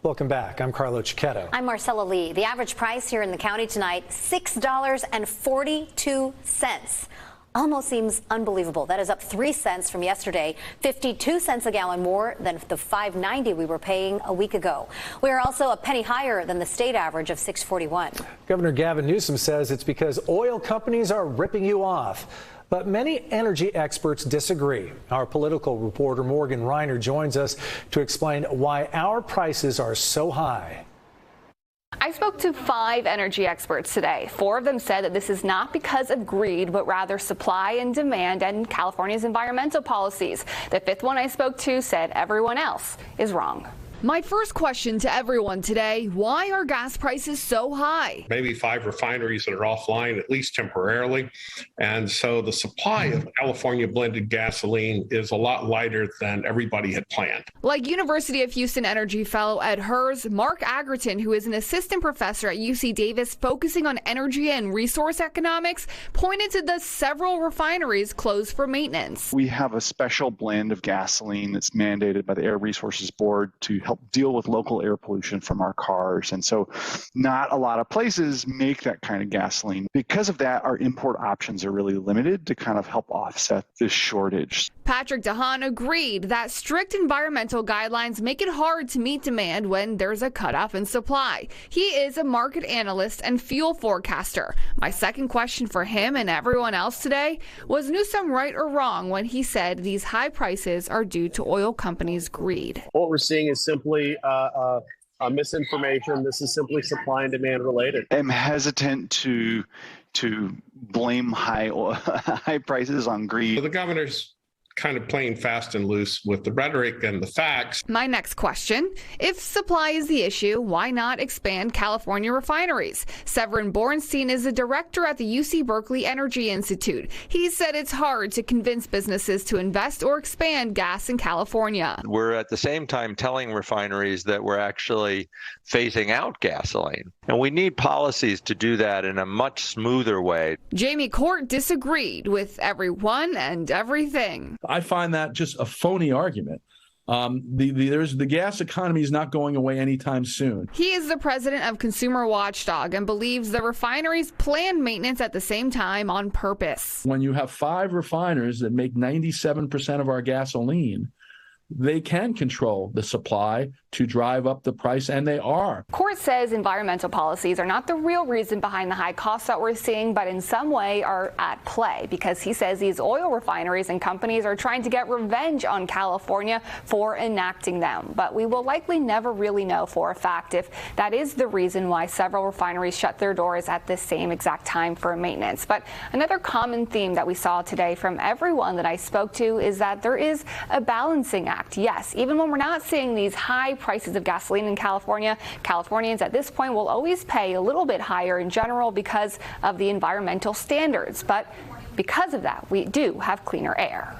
Welcome back. I'm Carlo Cicchetto. I'm Marcella Lee. The average price here in the county tonight, $6.42. Almost seems unbelievable. That is up 3 cents from yesterday, 52 cents a gallon more than the $5.90 we were paying a week ago. We are also a penny higher than the state average of $6.41. Governor Gavin Newsom says it's because oil companies are ripping you off. But many energy experts disagree. Our political reporter Morgan Reiner joins us to explain why our prices are so high. I spoke to 5 energy experts today. 4 of them said that this is not because of greed, but rather supply and demand and California's environmental policies. The 5th one I spoke to said everyone else is wrong. My first question to everyone today, why are gas prices so high? Maybe 5 refineries that are offline, at least temporarily. And so the supply of California blended gasoline is a lot lighter than everybody had planned. Like University of Houston energy fellow Ed Hers, Mark Agerton, who is an assistant professor at UC Davis focusing on energy and resource economics, pointed to the several refineries closed for maintenance. We have a special blend of gasoline that's mandated by the Air Resources Board to help deal with local air pollution from our cars. And so not a lot of places make that kind of gasoline. Because of that, our import options are really limited to kind of help offset this shortage. Patrick DeHaan agreed that strict environmental guidelines make it hard to meet demand when there's a cutoff in supply. He is a market analyst and fuel forecaster. My second question for him and everyone else today, was Newsom right or wrong when he said these high prices are due to oil companies' greed? What we're seeing is simply misinformation. This is simply supply and demand related. I'm hesitant to blame high prices on greed. The governor's kind of playing fast and loose with the rhetoric and the facts. My next question, if supply is the issue, why not expand California refineries? Severin Bornstein is a director at the UC Berkeley Energy Institute. He said it's hard to convince businesses to invest or expand gas in California. We're at the same time telling refineries that we're actually phasing out gasoline. And we need policies to do that in a much smoother way. Jamie Court disagreed with everyone and everything. I find that just a phony argument. The gas economy is not going away anytime soon. He is the president of Consumer Watchdog and believes the refineries plan maintenance at the same time on purpose. When you have 5 refiners that make 97% of our gasoline, they can control the supply to drive up the price, and they are. Court says environmental policies are not the real reason behind the high costs that we're seeing, but in some way are at play, because he says these oil refineries and companies are trying to get revenge on California for enacting them. But we will likely never really know for a fact if that is the reason why several refineries shut their doors at the same exact time for maintenance. But another common theme that we saw today from everyone that I spoke to is that there is a balancing act. Yes, even when we're not seeing these high prices of gasoline in California, Californians at this point will always pay a little bit higher in general because of the environmental standards. But because of that, we do have cleaner air.